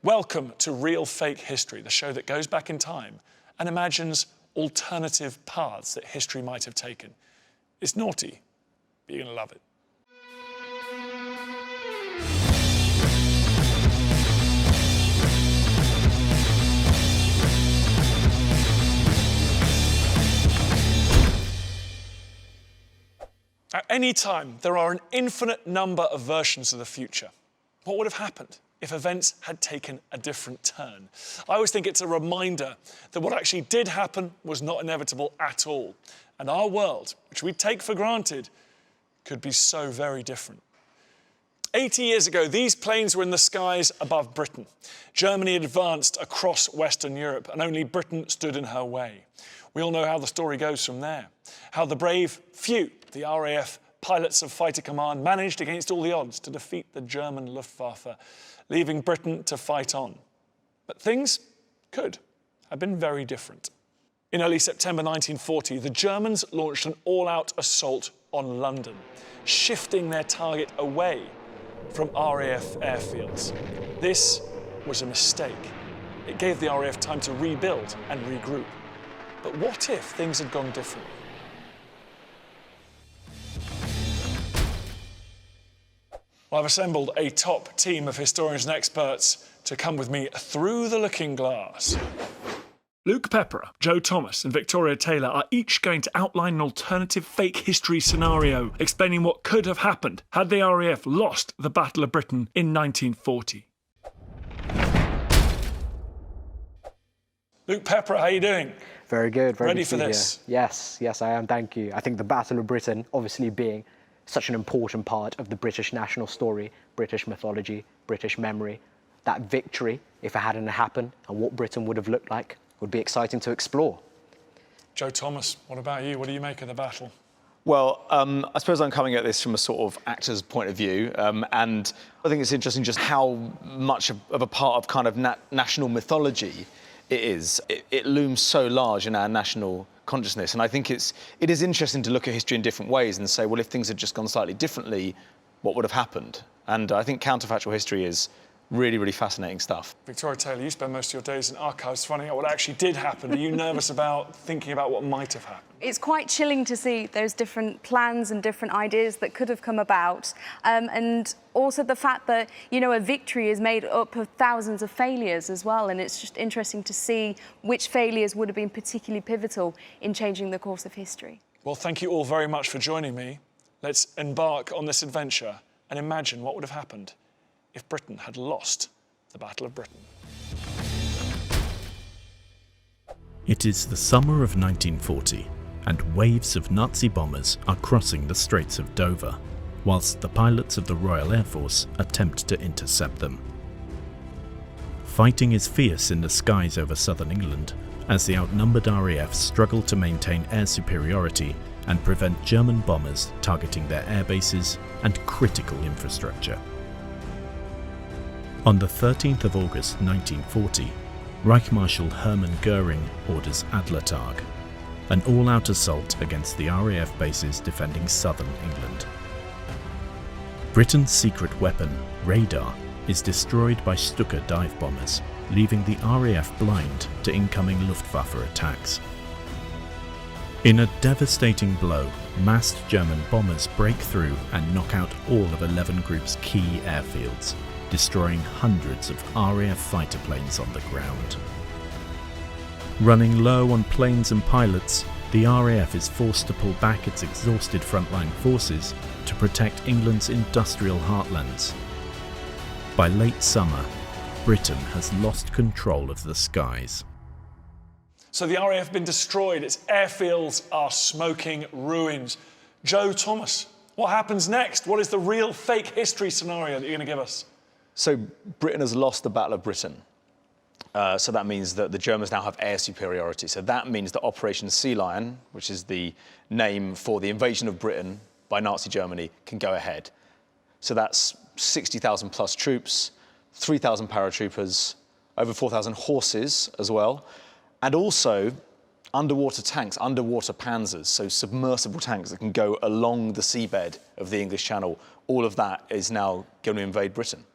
Welcome to Real Fake History, the show that goes back in time and imagines alternative paths that history might have taken. It's naughty, but you're going to love it. At any time, there are an infinite number of versions of the future. What would have happened if events had taken a different turn? I always think it's a reminder that what actually did happen was not inevitable at all. And our world, which we take for granted, could be so very different. 80 years ago, these planes were in the skies above Britain. Germany had advanced across Western Europe, and only Britain stood in her way. We all know how the story goes from there. How the brave few, the RAF pilots of Fighter Command, managed against all the odds to defeat the German Luftwaffe, leaving Britain to fight on. But things could have been very different. In early September 1940, the Germans launched an all-out assault on London, shifting their target away from RAF airfields. This was a mistake. It gave the RAF time to rebuild and regroup. But what if things had gone differently? Well, I've assembled a top team of historians and experts to come with me through the looking glass. Luke Pepperer, Joe Thomas and Victoria Taylor are each going to outline an alternative fake history scenario, explaining what could have happened had the RAF lost the Battle of Britain in 1940. Luke Pepperer, how are you doing? Very good. Very Ready good for this? Here. Yes, I am, thank you. I think the Battle of Britain, obviously being such an important part of the British national story, British mythology, British memory, that victory, if it hadn't happened, and what Britain would have looked like, would be exciting to explore. Joe Thomas, what about you? What do you make of the battle? Well, I suppose I'm coming at this from a sort of actor's point of view, and I think it's interesting just how much of a part of kind of national mythology it is. It looms so large in our national consciousness, and I think it is interesting to look at history in different ways and say, well, if things had just gone slightly differently, what would have happened? And I think counterfactual history is really, really fascinating stuff. Victoria Taylor, you spend most of your days in archives finding out what actually did happen. Are you nervous about thinking about what might have happened? It's quite chilling to see those different plans and different ideas that could have come about. And also the fact that, you know, a victory is made up of thousands of failures as well. And it's just interesting to see which failures would have been particularly pivotal in changing the course of history. Well, thank you all very much for joining me. Let's embark on this adventure and imagine what would have happened if Britain had lost the Battle of Britain. It is the summer of 1940, and waves of Nazi bombers are crossing the Straits of Dover, whilst the pilots of the Royal Air Force attempt to intercept them. Fighting is fierce in the skies over southern England, as the outnumbered RAF struggle to maintain air superiority and prevent German bombers targeting their air bases and critical infrastructure. On the 13th of August 1940, Reich Marshal Hermann Goering orders Adlertag, an all-out assault against the RAF bases defending southern England. Britain's secret weapon, radar, is destroyed by Stuka dive bombers, leaving the RAF blind to incoming Luftwaffe attacks. In a devastating blow, massed German bombers break through and knock out all of 11 Group's key airfields, destroying hundreds of RAF fighter planes on the ground. Running low on planes and pilots, the RAF is forced to pull back its exhausted frontline forces to protect England's industrial heartlands. By late summer, Britain has lost control of the skies. So the RAF have been destroyed, its airfields are smoking ruins. Joe Thomas, what happens next? What is the real fake history scenario that you're going to give us? So Britain has lost the Battle of Britain. So that means that the Germans now have air superiority. So that means that Operation Sea Lion, which is the name for the invasion of Britain by Nazi Germany, can go ahead. So that's 60,000 plus troops, 3,000 paratroopers, over 4,000 horses as well, and also underwater tanks, underwater panzers, so submersible tanks that can go along the seabed of the English Channel. All of that is now going to invade Britain.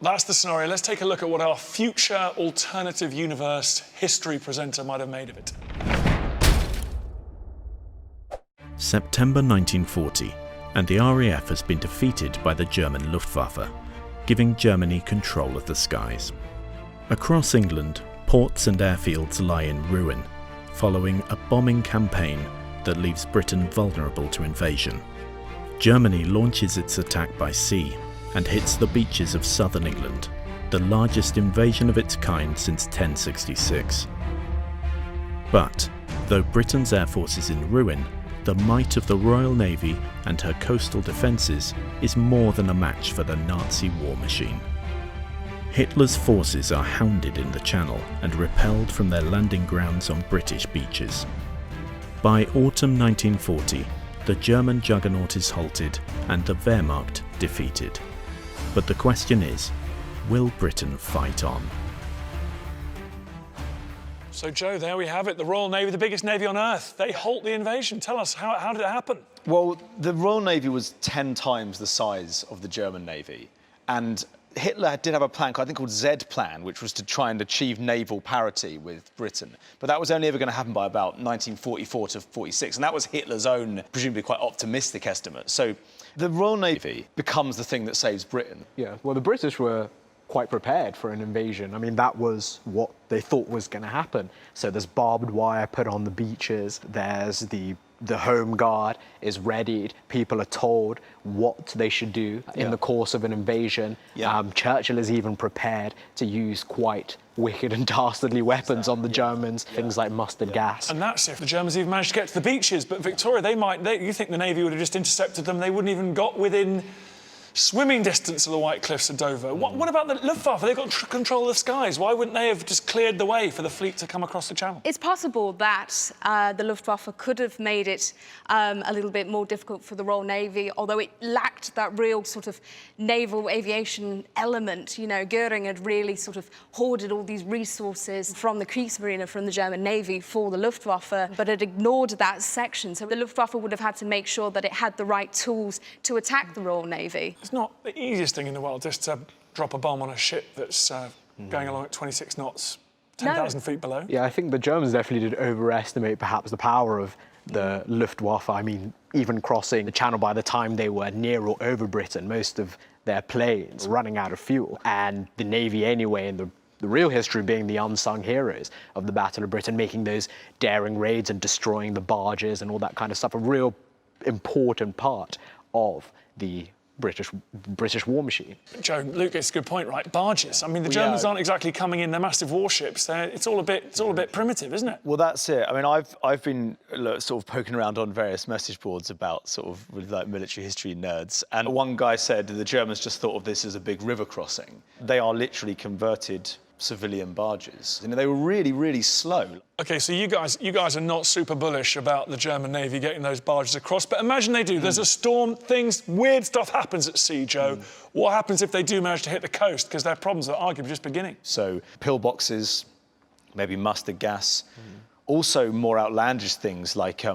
That's the scenario. Let's take a look at what our future alternative universe history presenter might have made of it. September 1940, and the RAF has been defeated by the German Luftwaffe, giving Germany control of the skies. Across England, ports and airfields lie in ruin, following a bombing campaign that leaves Britain vulnerable to invasion. Germany launches its attack by sea and hits the beaches of southern England, the largest invasion of its kind since 1066. But, though Britain's air force is in ruin, the might of the Royal Navy and her coastal defences is more than a match for the Nazi war machine. Hitler's forces are hounded in the Channel and repelled from their landing grounds on British beaches. By autumn 1940, the German juggernaut is halted and the Wehrmacht defeated. But the question is, will Britain fight on? So, Joe, there we have it. The Royal Navy, the biggest navy on Earth. They halt the invasion. Tell us, how did it happen? Well, the Royal Navy was 10 times the size of the German Navy. And Hitler did have a plan, I think called Z Plan, which was to try and achieve naval parity with Britain. But that was only ever going to happen by about 1944 to 46. And that was Hitler's own, presumably quite optimistic estimate. So the Royal Navy becomes the thing that saves Britain. Yeah, well, the British were quite prepared for an invasion. I mean, that was what they thought was going to happen. So there's barbed wire put on the beaches, there's the Home Guard is readied, people are told what they should do in the course of an invasion. Churchill is even prepared to use quite wicked and dastardly weapons on the Germans, things like mustard gas. And that's if the Germans even managed to get to the beaches. But Victoria, you think the Navy would have just intercepted them, they wouldn't even got within swimming distance of the White Cliffs of Dover. What about the Luftwaffe? They've got control of the skies. Why wouldn't they have just cleared the way for the fleet to come across the Channel? It's possible that the Luftwaffe could have made it a little bit more difficult for the Royal Navy, although it lacked that real sort of naval aviation element. You know, Goering had really sort of hoarded all these resources from the Kriegsmarine, from the German Navy for the Luftwaffe, but had ignored that section. So the Luftwaffe would have had to make sure that it had the right tools to attack the Royal Navy. It's not the easiest thing in the world just to drop a bomb on a ship that's going along at 26 knots, 10,000 feet below. Yeah, I think the Germans definitely did overestimate perhaps the power of the Luftwaffe. I mean, even crossing the Channel, by the time they were near or over Britain, most of their planes were running out of fuel. And the Navy anyway, and the real history being the unsung heroes of the Battle of Britain, making those daring raids and destroying the barges and all that kind of stuff, a real important part of the British war machine. Joe, Luke, it's a good point, right? Barges. I mean, the Germans aren't exactly coming in; they're massive warships. It's all a bit primitive, isn't it? Well, that's it. I mean, I've been sort of poking around on various message boards about sort of with like military history nerds, and one guy said the Germans just thought of this as a big river crossing. They are literally converted civilian barges. You know, they were really, really slow. OK, so you guys are not super bullish about the German Navy getting those barges across, but imagine they do. There's a storm, weird stuff happens at sea, Joe. What happens if they do manage to hit the coast? Because their problems are arguably just beginning. So pillboxes, maybe mustard gas. Also more outlandish things like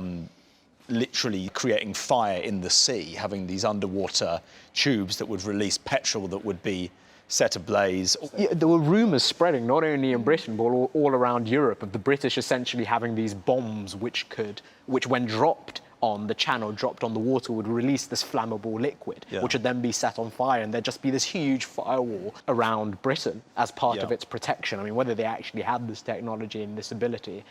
literally creating fire in the sea, having these underwater tubes that would release petrol that would be set ablaze. Yeah, there were rumours spreading, not only in Britain, but all around Europe, of the British essentially having these bombs which when dropped on the Channel, dropped on the water, would release this flammable liquid, which would then be set on fire, and there'd just be this huge firewall around Britain as part of its protection. I mean, whether they actually had this technology and this ability,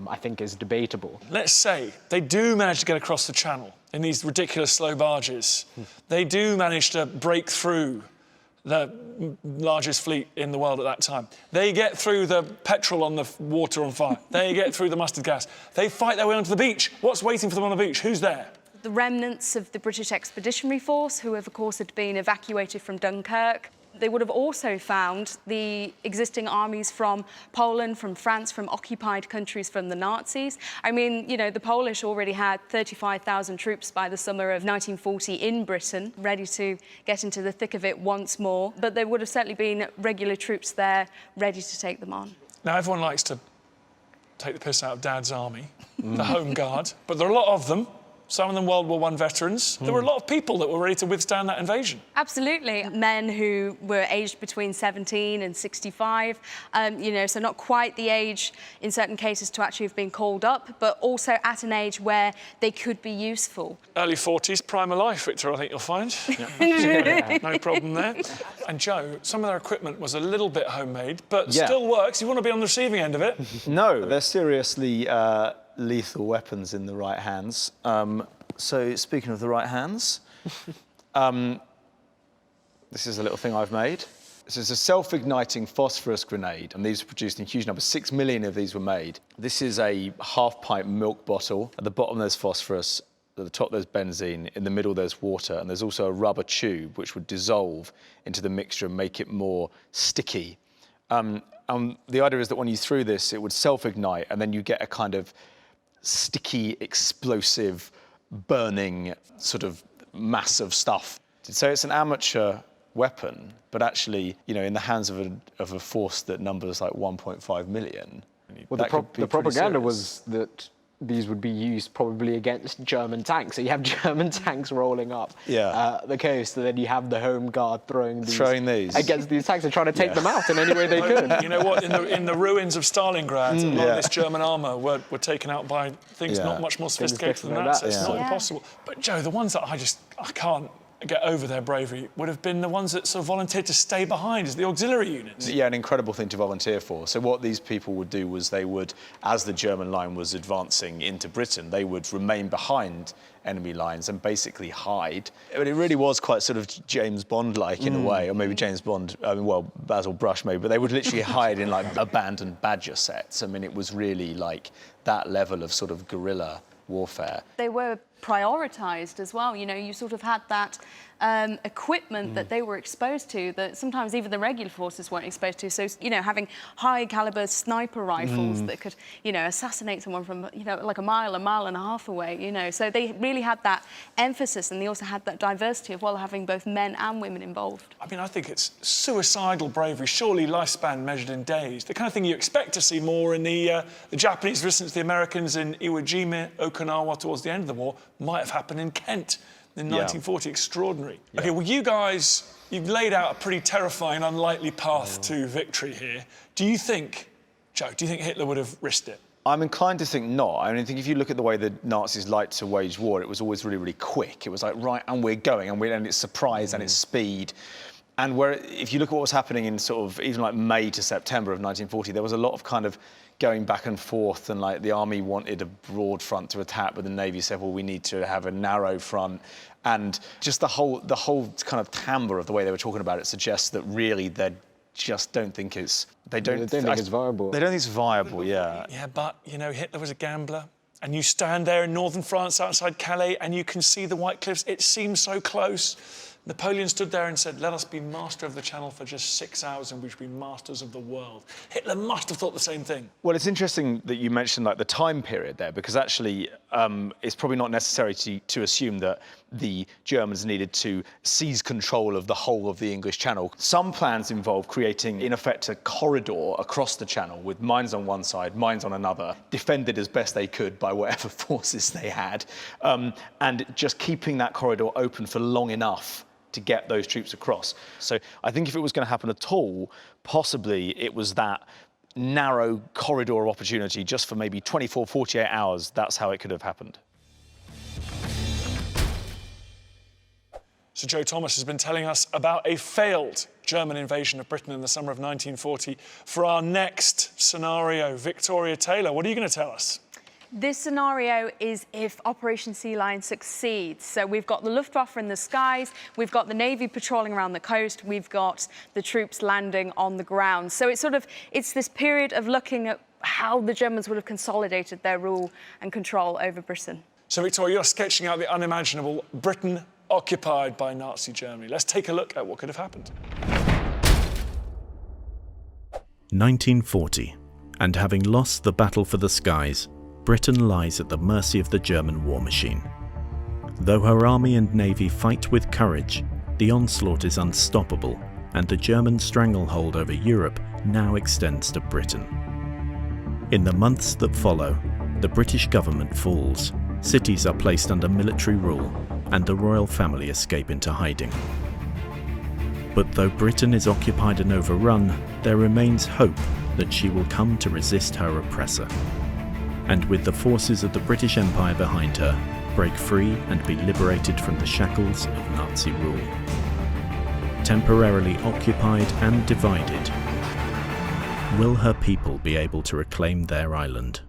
I think is debatable. Let's say they do manage to get across the Channel in these ridiculous slow barges. They do manage to break through the largest fleet in the world at that time. They get through the petrol on the water on fire. They get through the mustard gas. They fight their way onto the beach. What's waiting for them on the beach? Who's there? The remnants of the British Expeditionary Force, who of course had been evacuated from Dunkirk. They would have also found the existing armies from Poland, from France, from occupied countries from the Nazis. I mean, you know, the Polish already had 35,000 troops by the summer of 1940 in Britain, ready to get into the thick of it once more. But there would have certainly been regular troops there, ready to take them on. Now, everyone likes to take the piss out of Dad's army, the Home Guard, but there are a lot of them. some of them World War I veterans. There were a lot of people that were ready to withstand that invasion. Absolutely. Men who were aged between 17 and 65, so not quite the age in certain cases to actually have been called up, but also at an age where they could be useful. Early 40s, prime of life, Victor, I think you'll find. No problem there. And Joe, some of their equipment was a little bit homemade, but still works. You want to be on the receiving end of it. No, they're seriously lethal weapons in the right hands. So speaking of the right hands, this is a little thing I've made. This is a self-igniting phosphorus grenade, and these were produced in huge numbers. 6 million of these were made. This is a half-pint milk bottle. At the bottom there's phosphorus, at the top there's benzene, in the middle there's water, and there's also a rubber tube which would dissolve into the mixture and make it more sticky. The idea is that when you threw this, it would self-ignite, and then you get a kind of sticky, explosive, burning sort of mass of stuff. So it's an amateur weapon, but actually, in the hands of a force that numbers like 1.5 million. Well, the propaganda was that these would be used probably against German tanks. So you have German tanks rolling up the coast, and then you have the Home Guard throwing these against these tanks and trying to take them out in any way they could. You know what? In the ruins of Stalingrad, a lot of this German armour were taken out by things not much more sophisticated than that, so it's not impossible. But Joe, the ones that I can't get over their bravery would have been the ones that sort of volunteered to stay behind as the auxiliary units. Yeah, an incredible thing to volunteer for. So what these people would do was they would, as the German line was advancing into Britain, they would remain behind enemy lines and basically hide. But it really was quite sort of James Bond-like in a way, or maybe James Bond, Basil Brush maybe, but they would literally hide in like abandoned Badger sets. I mean, it was really like that level of sort of guerrilla warfare. They were prioritised as well. You sort of had that equipment that they were exposed to that sometimes even the regular forces weren't exposed to. So, having high caliber sniper rifles that could, assassinate someone from, like a mile and a half away, So they really had that emphasis, and they also had that diversity of, having both men and women involved. I mean, I think it's suicidal bravery, surely lifespan measured in days. The kind of thing you expect to see more in the Japanese resistance to the Americans in Iwo Jima, Okinawa towards the end of the war might have happened in Kent in 1940. Extraordinary. OK, well, you guys, you've laid out a pretty terrifying, unlikely path to victory here. Do you think, Joe, Hitler would have risked it? I'm inclined to think not. I mean, I think if you look at the way the Nazis liked to wage war, it was always really, really quick. It was like, right, and we're going, and it's surprise and it's speed. And if you look at what was happening in sort of even like May to September of 1940, there was a lot of kind of going back and forth, and like the army wanted a broad front to attack, but the navy said, well, we need to have a narrow front. And just the whole kind of timbre of the way they were talking about it suggests that really they just don't think it's... They don't think it's viable. They don't think it's viable, yeah. Yeah, but, Hitler was a gambler. And you stand there in northern France outside Calais and you can see the White Cliffs. It seems so close. Napoleon stood there and said, let us be master of the Channel for just 6 hours and we should be masters of the world. Hitler must have thought the same thing. Well, it's interesting that you mentioned like the time period there, because actually it's probably not necessary to assume that the Germans needed to seize control of the whole of the English Channel. Some plans involve creating, in effect, a corridor across the Channel with mines on one side, mines on another, defended as best they could by whatever forces they had, and just keeping that corridor open for long enough to get those troops across. So I think if it was going to happen at all, possibly it was that narrow corridor of opportunity just for maybe 24, 48 hours. That's how it could have happened. So Joe Thomas has been telling us about a failed German invasion of Britain in the summer of 1940. For our next scenario, Victoria Taylor, what are you going to tell us? This scenario is if Operation Sea Lion succeeds. So we've got the Luftwaffe in the skies, we've got the Navy patrolling around the coast, we've got the troops landing on the ground. So it's this period of looking at how the Germans would have consolidated their rule and control over Britain. So Victoria, you're sketching out the unimaginable, Britain occupied by Nazi Germany. Let's take a look at what could have happened. 1940, and having lost the battle for the skies, Britain lies at the mercy of the German war machine. Though her army and navy fight with courage, the onslaught is unstoppable, and the German stranglehold over Europe now extends to Britain. In the months that follow, the British government falls, cities are placed under military rule and the royal family escape into hiding. But though Britain is occupied and overrun, there remains hope that she will come to resist her oppressor, and with the forces of the British Empire behind her, break free and be liberated from the shackles of Nazi rule. Temporarily occupied and divided, will her people be able to reclaim their island?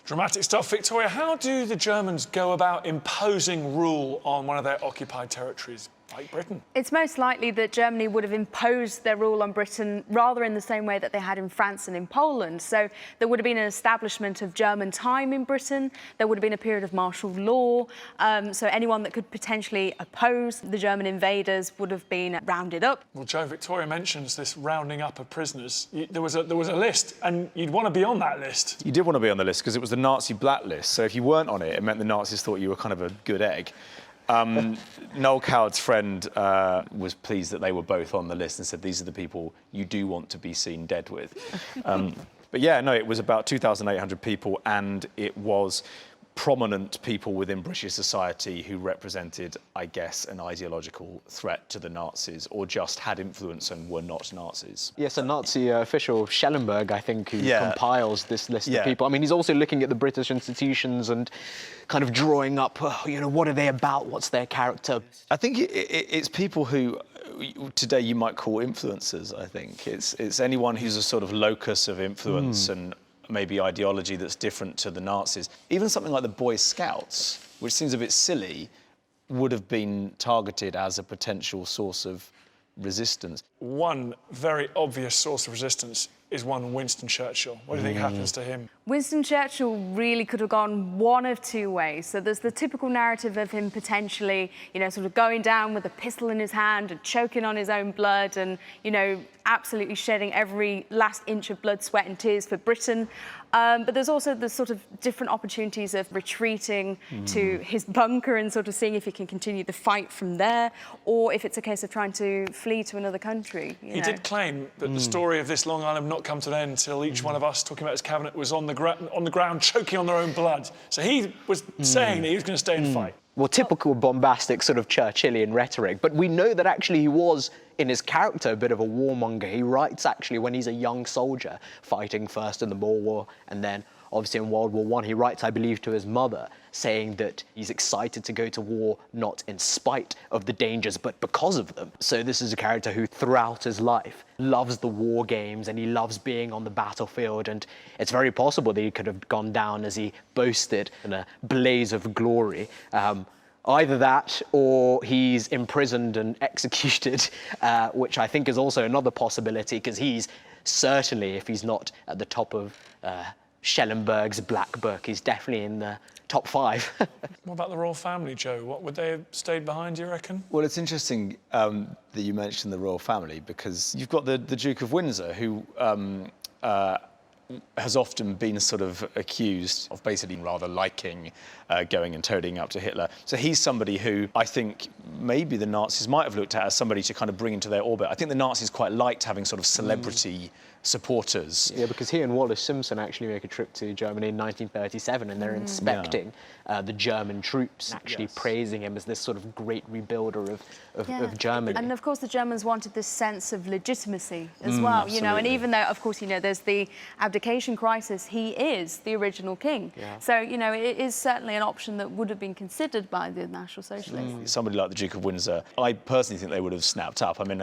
Dramatic stuff, Victoria. How do the Germans go about imposing rule on one of their occupied territories, like Britain? It's most likely that Germany would have imposed their rule on Britain rather in the same way that they had in France and in Poland. So there would have been an establishment of German time in Britain. There would have been a period of martial law. So anyone that could potentially oppose the German invaders would have been rounded up. Well, Joe, Victoria mentions this rounding up of prisoners. There was a list, and you'd want to be on that list. You did want to be on the list because it was the Nazi blacklist. So if you weren't on it, it meant the Nazis thought you were kind of a good egg. Noel Coward's friend was pleased that they were both on the list and said, these are the people you do want to be seen dead with. But yeah, no, it was about 2,800 people, and it was prominent people within British society who represented, I guess, an ideological threat to the Nazis, or just had influence and were not Nazis. Yes, a Nazi official, Schellenberg, I think, who compiles this list of people. I mean, he's also looking at the British institutions and kind of drawing up, what are they about? What's their character? I think it's people who today you might call influencers, I think. It's anyone who's a sort of locus of influence and maybe ideology that's different to the Nazis. Even something like the Boy Scouts, which seems a bit silly, would have been targeted as a potential source of resistance. One very obvious source of resistance is one Winston Churchill. What do you think happens to him? Winston Churchill really could have gone one of two ways. So there's the typical narrative of him potentially, sort of going down with a pistol in his hand and choking on his own blood and, absolutely shedding every last inch of blood, sweat and tears for Britain. But there's also the sort of different opportunities of retreating to his bunker and sort of seeing if he can continue the fight from there, or if it's a case of trying to flee to another country. He did claim that the story of this Long Island not come to an end until each one of us talking about his cabinet was on the ground choking on their own blood. So he was saying that he was going to stay and fight. Well, typical bombastic sort of Churchillian rhetoric, but we know that actually he was, in his character, a bit of a warmonger. He writes actually when he's a young soldier, fighting first in the Boer War and then obviously in World War I, he writes, I believe, to his mother, saying that he's excited to go to war not in spite of the dangers, but because of them. So this is a character who, throughout his life, loves the war games and he loves being on the battlefield. And it's very possible that he could have gone down, as he boasted, in a blaze of glory. Either that or he's imprisoned and executed, which I think is also another possibility, because he's certainly, if he's not at the top of Schellenberg's Black Book, he's definitely in the top 5. What about the royal family, Joe? What would they have stayed behind, do you reckon? Well, it's interesting that you mentioned the royal family, because you've got the Duke of Windsor, who has often been sort of accused of basically rather liking going and toadying up to Hitler. So he's somebody who I think maybe the Nazis might have looked at as somebody to kind of bring into their orbit. I think the Nazis quite liked having sort of celebrity supporters. Yeah, because he and Wallace Simpson actually make a trip to Germany in 1937, and they're inspecting the German troops, actually praising him as this sort of great rebuilder of Germany. And of course the Germans wanted this sense of legitimacy as well, and even though, of course, there's the abdication crisis, he is the original king. Yeah. So, it is certainly an option that would have been considered by the National Socialists. Somebody like the Duke of Windsor, I personally think they would have snapped up. I mean,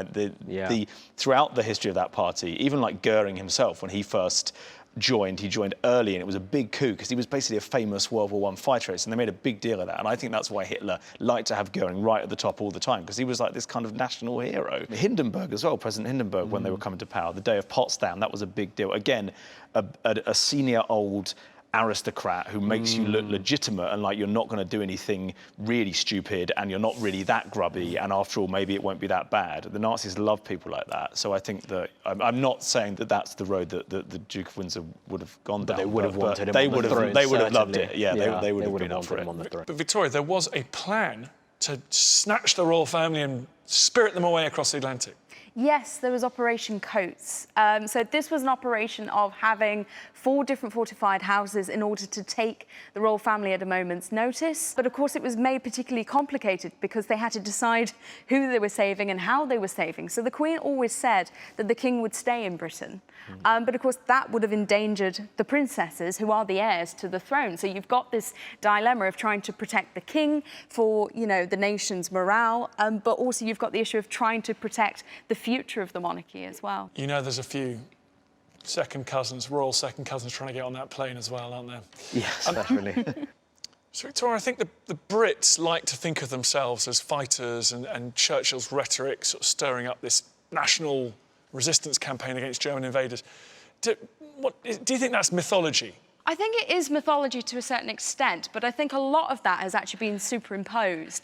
throughout the history of that party, even like Goering himself, when he first joined, he joined early, and it was a big coup because he was basically a famous World War I fighter, and they made a big deal of that. And I think that's why Hitler liked to have Goering right at the top all the time, because he was like this kind of national hero. Hindenburg as well, President Hindenburg, when they were coming to power, the day of Potsdam, that was a big deal. Again, a senior old aristocrat who makes you look legitimate and like you're not going to do anything really stupid and you're not really that grubby, and after all maybe it won't be that bad. The Nazis love people like that, so I think that I'm not saying that that's the road that the Duke of Windsor would have gone down. They would have wanted him they on would the have throne, they would have certainly. loved it. They would have been up for it. But Victoria, there was a plan to snatch the royal family and spirit them away across the Atlantic. Yes, there was Operation Coates. So this was an operation of having 4 different fortified houses in order to take the royal family at a moment's notice. But of course it was made particularly complicated because they had to decide who they were saving and how they were saving. So the Queen always said that the King would stay in Britain. But of course that would have endangered the princesses, who are the heirs to the throne. So you've got this dilemma of trying to protect the King for, you know, the nation's morale, but also you've got the issue of trying to protect the future of the monarchy as well. You know, there's a few second cousins, royal second cousins, trying to get on that plane as well, aren't there? Yes, definitely. So, Victoria, I think the Brits like to think of themselves as fighters, and Churchill's rhetoric sort of stirring up this national resistance campaign against German invaders. Do you think that's mythology? I think it is mythology to a certain extent, but I think a lot of that has actually been superimposed.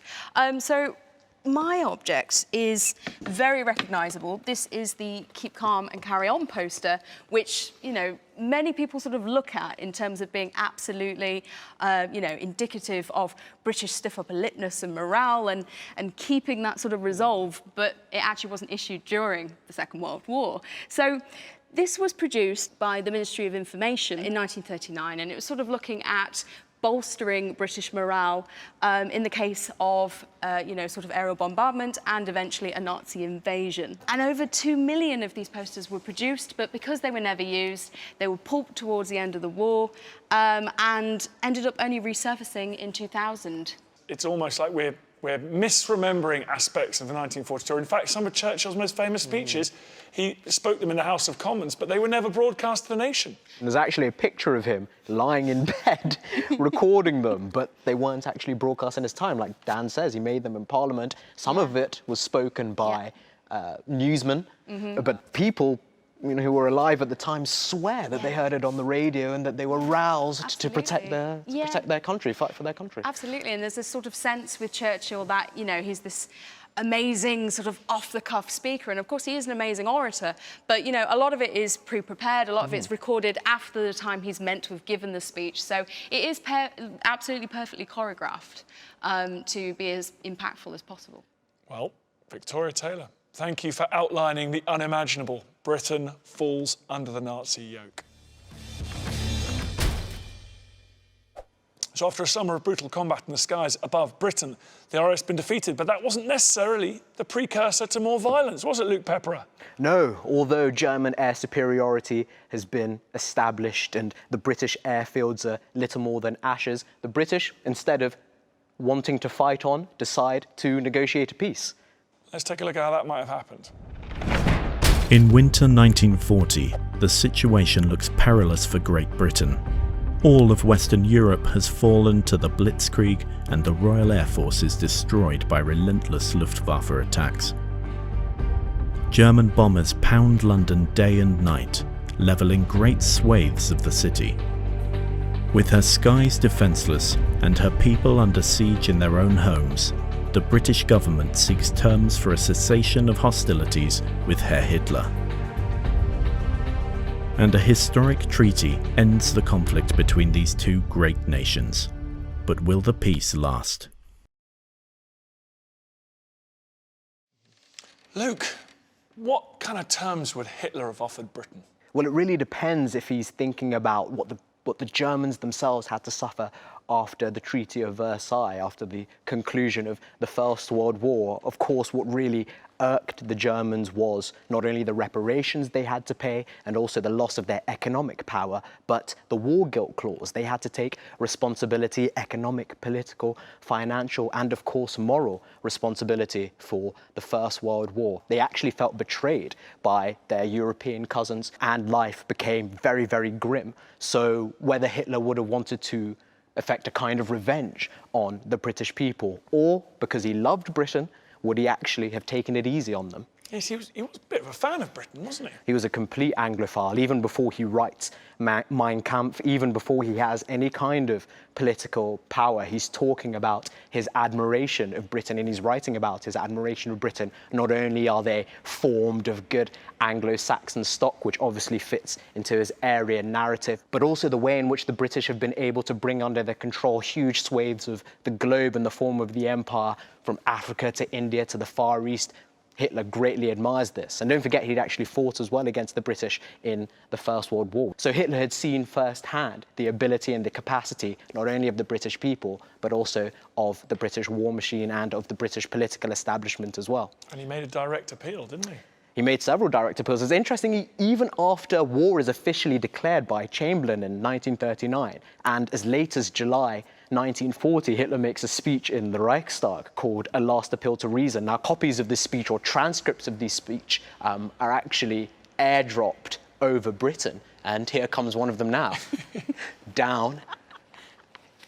So my object is very recognisable. This is the Keep Calm and Carry On poster, which, you know, many people sort of look at in terms of being absolutely, you know, indicative of British stiff-upper-lipness and morale and keeping that sort of resolve, but it actually wasn't issued during the Second World War. So this was produced by the Ministry of Information in 1939, and it was sort of looking at bolstering British morale in the case of, you know, sort of aerial bombardment and eventually a Nazi invasion. And over 2 million of these posters were produced, but because they were never used, they were pulped towards the end of the war and ended up only resurfacing in 2000. It's almost like we're misremembering aspects of the 1942. In fact, some of Churchill's most famous speeches, he spoke them in the House of Commons, but they were never broadcast to the nation. There's actually a picture of him lying in bed recording them, but they weren't actually broadcast in his time. Like Dan says, he made them in Parliament. Some of it was spoken by newsmen, but people, you know, who were alive at the time swear that they heard it on the radio and that they were roused to protect their country, fight for their country. Absolutely, and there's this sort of sense with Churchill that, you know, he's this amazing sort of off-the-cuff speaker, and of course he is an amazing orator, but, you know, a lot of it is pre-prepared, a lot of it's recorded after the time he's meant to have given the speech, so it is absolutely perfectly choreographed to be as impactful as possible. Well, Victoria Taylor, thank you for outlining the unimaginable. Britain falls under the Nazi yoke. So after a summer of brutal combat in the skies above Britain, the RAF's been defeated, but that wasn't necessarily the precursor to more violence, was it, Luke Pepperer? No, although German air superiority has been established and the British airfields are little more than ashes, the British, instead of wanting to fight on, decide to negotiate a peace. Let's take a look at how that might have happened. In winter 1940, the situation looks perilous for Great Britain. All of Western Europe has fallen to the Blitzkrieg, and the Royal Air Force is destroyed by relentless Luftwaffe attacks. German bombers pound London day and night, levelling great swathes of the city. With her skies defenceless and her people under siege in their own homes, the British government seeks terms for a cessation of hostilities with Herr Hitler. And a historic treaty ends the conflict between these two great nations. But will the peace last? Luke, what kind of terms would Hitler have offered Britain? Well, it really depends if he's thinking about what the Germans themselves had to suffer after the Treaty of Versailles, after the conclusion of the First World War. Of course, what really irked the Germans was not only the reparations they had to pay and also the loss of their economic power, but the war guilt clause. They had to take responsibility, economic, political, financial, and of course moral responsibility for the First World War. They actually felt betrayed by their European cousins, and life became very, very grim. So whether Hitler would have wanted to effect a kind of revenge on the British people, or because he loved Britain, would he actually have taken it easy on them? Yes, he was a bit of a fan of Britain, wasn't he? He was a complete Anglophile, even before he writes Mein Kampf, even before he has any kind of political power. He's talking about his admiration of Britain, and he's writing about his admiration of Britain. Not only are they formed of good Anglo-Saxon stock, which obviously fits into his Aryan narrative, but also the way in which the British have been able to bring under their control huge swathes of the globe in the form of the empire, from Africa to India to the Far East, Hitler greatly admires this. And don't forget, he'd actually fought as well against the British in the First World War. So Hitler had seen firsthand the ability and the capacity, not only of the British people, but also of the British war machine and of the British political establishment as well. And he made a direct appeal, didn't he? He made several direct appeals. It's interesting, even after war is officially declared by Chamberlain in 1939, and as late as July 1940, Hitler makes a speech in the Reichstag called A Last Appeal to Reason. Now, copies of this speech or transcripts of this speech are actually airdropped over Britain, and here comes one of them now, down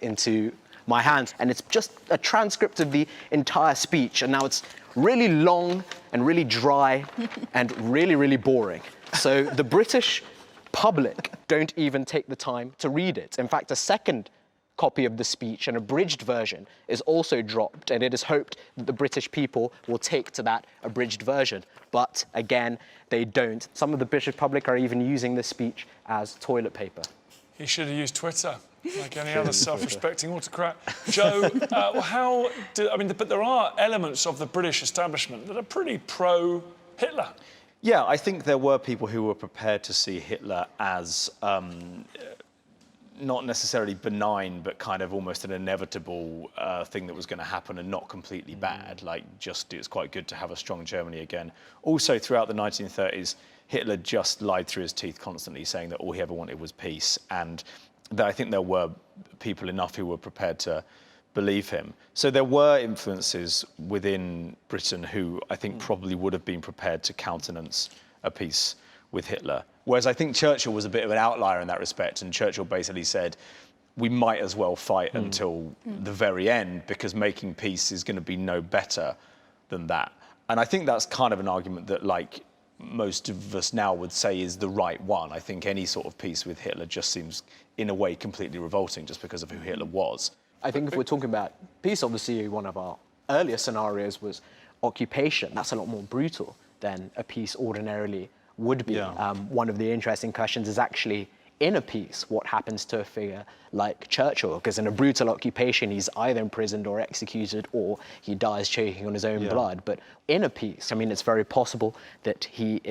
into my hands. And it's just a transcript of the entire speech, and now it's really long and really dry and really, really boring. So the British public don't even take the time to read it. In fact, a second copy of the speech, an abridged version, is also dropped, and it is hoped that the British people will take to that abridged version. But again, they don't. Some of the British public are even using this speech as toilet paper. He should have used Twitter, like any other self-respecting autocrat. Joe, but there are elements of the British establishment that are pretty pro-Hitler. Yeah, I think there were people who were prepared to see Hitler as not necessarily benign, but kind of almost an inevitable thing that was going to happen and not completely bad. Like, just it's quite good to have a strong Germany again. Also, throughout the 1930s, Hitler just lied through his teeth constantly, saying that all he ever wanted was peace. And that I think there were people enough who were prepared to believe him. So there were influences within Britain who I think probably would have been prepared to countenance a peace with Hitler. Whereas I think Churchill was a bit of an outlier in that respect, and Churchill basically said, we might as well fight until the very end, because making peace is going to be no better than that. And I think that's kind of an argument that, like, most of us now would say is the right one. I think any sort of peace with Hitler just seems, in a way, completely revolting just because of who Hitler was. I think if we're talking about peace, obviously one of our earlier scenarios was occupation. That's a lot more brutal than a peace ordinarily would be. Yeah. One of the interesting questions is actually, in a peace, what happens to a figure like Churchill? Because in a brutal occupation, he's either imprisoned or executed, or he dies choking on his own blood. But in a peace, I mean, it's very possible that he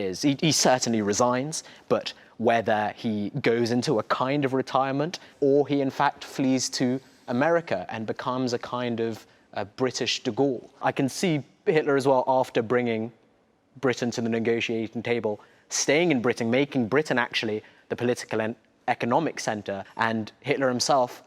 certainly resigns, but whether he goes into a kind of retirement or he in fact flees to America and becomes a kind of a British de Gaulle. I can see Hitler as well, after bringing Britain to the negotiating table, staying in Britain, making Britain actually the political and economic centre. And Hitler himself,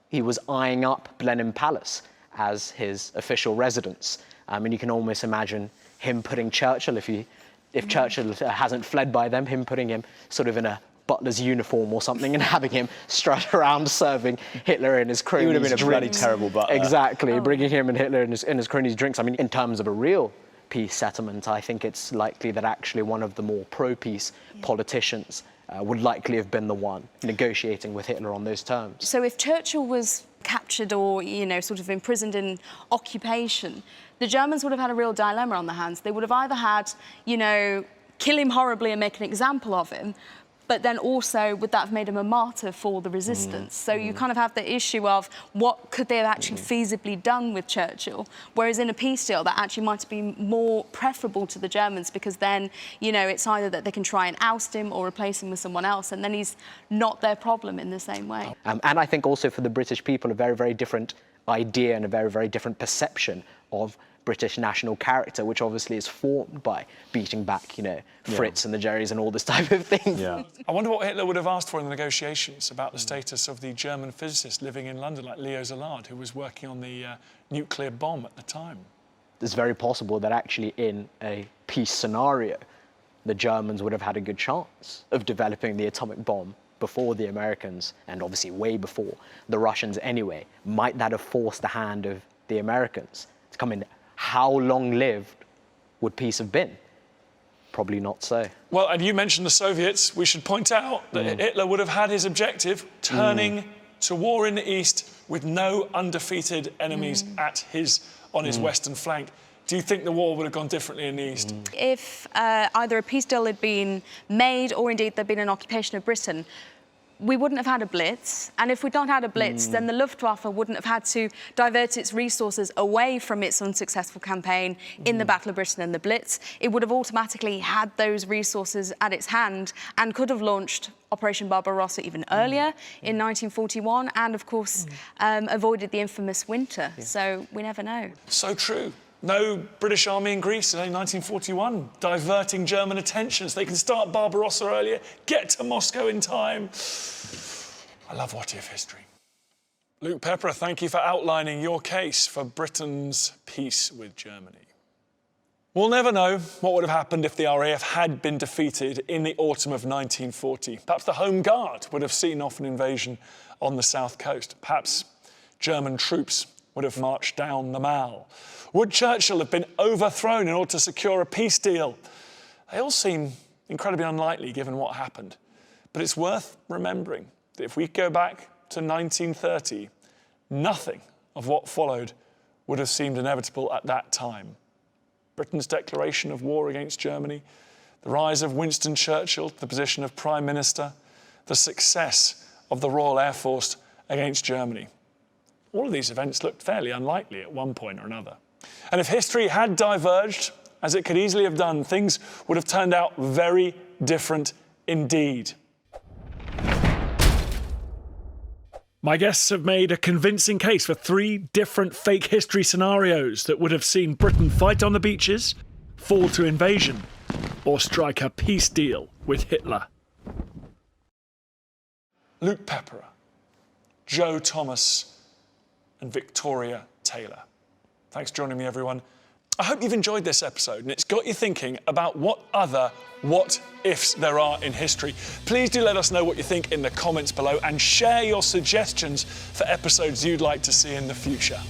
he was eyeing up Blenheim Palace as his official residence. And you can almost imagine him putting Churchill, if Churchill hasn't fled by then, him putting him sort of in a butler's uniform or something and having him strut around serving Hitler and his cronies. He would have been a drinks. bloody terrible butler. Exactly, bringing him and Hitler and his cronies drinks. I mean, in terms of a real peace settlement, I think it's likely that actually one of the more pro-peace politicians would likely have been the one negotiating with Hitler on those terms. So if Churchill was captured or, sort of imprisoned in occupation, the Germans would have had a real dilemma on their hands. They would have either had, kill him horribly and make an example of him, but then also would that have made him a martyr for the resistance? So you kind of have the issue of what could they have actually feasibly done with Churchill, whereas in a peace deal that actually might have been more preferable to the Germans, because then, it's either that they can try and oust him or replace him with someone else, and then he's not their problem in the same way. And I think also for the British people, a very, very different idea and a very, very different perception of British national character, which obviously is formed by beating back, Fritz and the Jerrys and all this type of thing. Yeah. I wonder what Hitler would have asked for in the negotiations about the status of the German physicist living in London, like Leo Szilard, who was working on the nuclear bomb at the time. It's very possible that actually in a peace scenario, the Germans would have had a good chance of developing the atomic bomb before the Americans, and obviously way before the Russians anyway. Might that have forced the hand of the Americans to come in? How long-lived would peace have been? Probably not so. Well, and you mentioned the Soviets. We should point out that Hitler would have had his objective, turning to war in the East with no undefeated enemies on his western flank. Do you think the war would have gone differently in the East? If either a peace deal had been made or indeed there'd been an occupation of Britain, we wouldn't have had a blitz, and if we'd not had a blitz, then the Luftwaffe wouldn't have had to divert its resources away from its unsuccessful campaign in the Battle of Britain and the Blitz. It would have automatically had those resources at its hand and could have launched Operation Barbarossa even earlier in 1941, and of course avoided the infamous winter. So we never know. So true. No British army in Greece in 1941, diverting German attention so they can start Barbarossa earlier, get to Moscow in time. I love what-if history. Luke Pepperer, thank you for outlining your case for Britain's peace with Germany. We'll never know what would have happened if the RAF had been defeated in the autumn of 1940. Perhaps the Home Guard would have seen off an invasion on the south coast. Perhaps German troops would have marched down the Mall. Would Churchill have been overthrown in order to secure a peace deal? They all seem incredibly unlikely given what happened. But it's worth remembering that if we go back to 1930, nothing of what followed would have seemed inevitable at that time. Britain's declaration of war against Germany, the rise of Winston Churchill to the position of Prime Minister, the success of the Royal Air Force against Germany. All of these events looked fairly unlikely at one point or another. And if history had diverged, as it could easily have done, things would have turned out very different indeed. My guests have made a convincing case for 3 different fake history scenarios that would have seen Britain fight on the beaches, fall to invasion, or strike a peace deal with Hitler. Luke Pepperer, Joe Thomas, and Victoria Taylor. Thanks for joining me, everyone. I hope you've enjoyed this episode and it's got you thinking about what other what-ifs there are in history. Please do let us know what you think in the comments below and share your suggestions for episodes you'd like to see in the future.